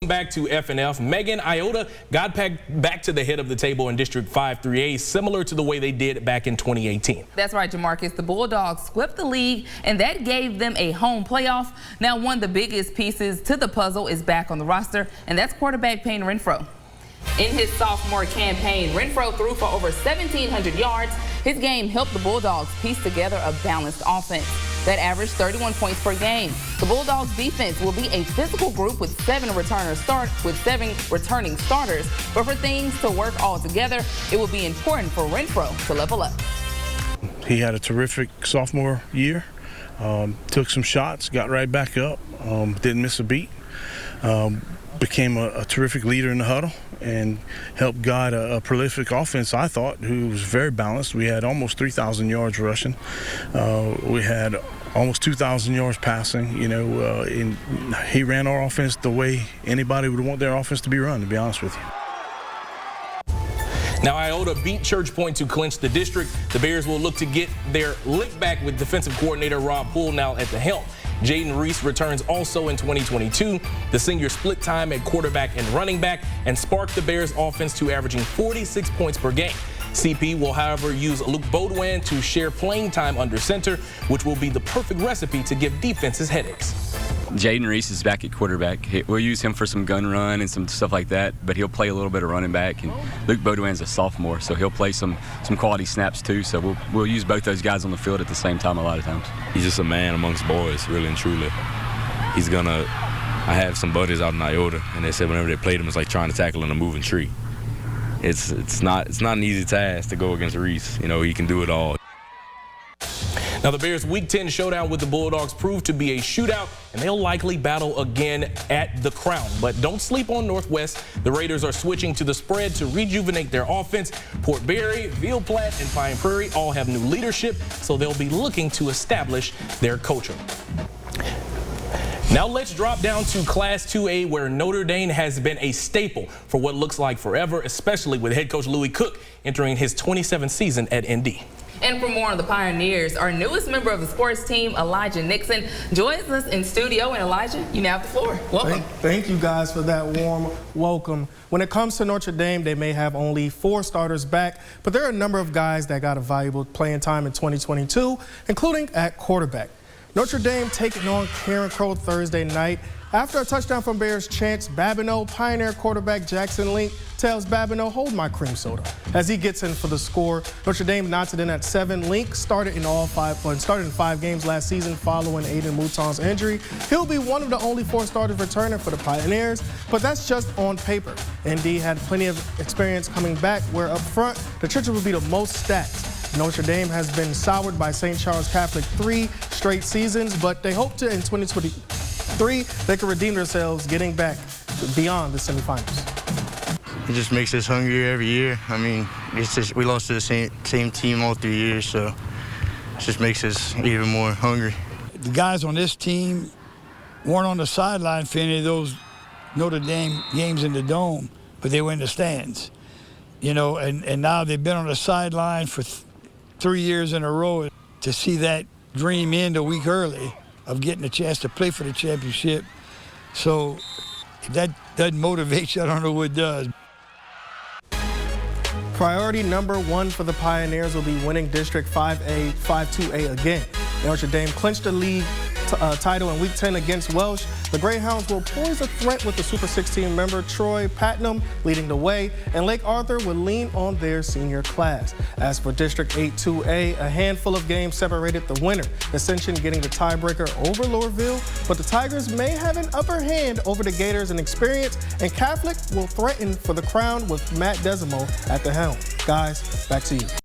back to FNF, Megan Iota got back to the head of the table in District 5 3A, similar to the way they did back in 2018. That's right, Jamarcus. The Bulldogs swept the league, and that gave them a home playoff. Now, one of the biggest pieces to the puzzle is back on the roster, and that's quarterback Payne Renfro. In his sophomore campaign, Renfro threw for over 1,700 yards. His game helped the Bulldogs piece together a balanced offense that averaged 31 points per game. The Bulldogs defense will be a physical group with seven returning starters. But for things to work all together, it will be important for Renfro to level up. He had a terrific sophomore year. Took some shots, got right back up, didn't miss a beat. Became a terrific leader in the huddle and helped guide a prolific offense, I thought, who was very balanced. We had almost 3,000 yards rushing. We had almost 2,000 yards passing. You know, he ran our offense the way anybody would want their offense to be run, to be honest with you. Now, Iota beat Church Point to clinch the district. The Bears will look to get their lick back with defensive coordinator Rob Poole now at the helm. Jaden Reese returns also in 2022. The senior split time at quarterback and running back and sparked the Bears offense to averaging 46 points per game. CP will, however, use Luke Baudouin to share playing time under center, which will be the perfect recipe to give defenses headaches. Jaden Reese is back at quarterback. We'll use him for some gun run and some stuff like that, but he'll play a little bit of running back. And Luke Baudouin's a sophomore, so he'll play some quality snaps too. So we'll use both those guys on the field at the same time a lot of times. He's just a man amongst boys, really and truly. I have some buddies out in Iota, and they said whenever they played him, it's like trying to tackle in a moving tree. It's not an easy task to go against Reese. You know, he can do it all. Now, the Bears' Week 10 showdown with the Bulldogs proved to be a shootout, and they'll likely battle again at the Crown. But don't sleep on Northwest. The Raiders are switching to the spread to rejuvenate their offense. Port Barry, Ville Platte, and Pine Prairie all have new leadership, so they'll be looking to establish their culture. Now let's drop down to Class 2A, where Notre Dame has been a staple for what looks like forever, especially with head coach Louis Cook entering his 27th season at ND. And for more on the Pioneers, our newest member of the sports team, Elijah Nixon, joins us in studio. And Elijah, you now have the floor. Welcome. Thank you guys for that warm welcome. When it comes to Notre Dame, they may have only 4 starters back, but there are a number of guys that got a valuable playing time in 2022, including at quarterback. Notre Dame taking on Karen Crow Thursday night. After a touchdown from Bears, Chance Babineau, Pioneer quarterback Jackson Link tells Babineau, "Hold my cream soda," as he gets in for the score. Notre Dame knocks it in at 7. Link started in 5 games last season following Aiden Mouton's injury. He'll be one of the only 4 starters returning for the Pioneers, but that's just on paper. ND had plenty of experience coming back, where up front, the Churches will be the most stacked. Notre Dame has been soured by St. Charles Catholic 3 straight seasons, but they hope to in 2023 they can redeem themselves, getting back beyond the semifinals. It just makes us hungrier every year. I mean, we lost to the same team all 3 years, so it just makes us even more hungry. The guys on this team weren't on the sideline for any of those Notre Dame games in the Dome, but they were in the stands. You know, and now they've been on the sideline for 3 years in a row. To see that dream end a week early of getting a chance to play for the championship. So if that doesn't motivate you, I don't know what does. Priority number 1 for the Pioneers will be winning District 5A, 5-2A again. Notre Dame clinched the league title in Week 10 against Welsh. The Greyhounds will pose a threat with the Super 16 member Troy Patnam leading the way, and Lake Arthur will lean on their senior class. As for District 8-2A, a handful of games separated the winner, Ascension getting the tiebreaker over Loreauville, but the Tigers may have an upper hand over the Gators in experience, and Catholic will threaten for the crown with Matt Desimo at the helm. Guys, back to you.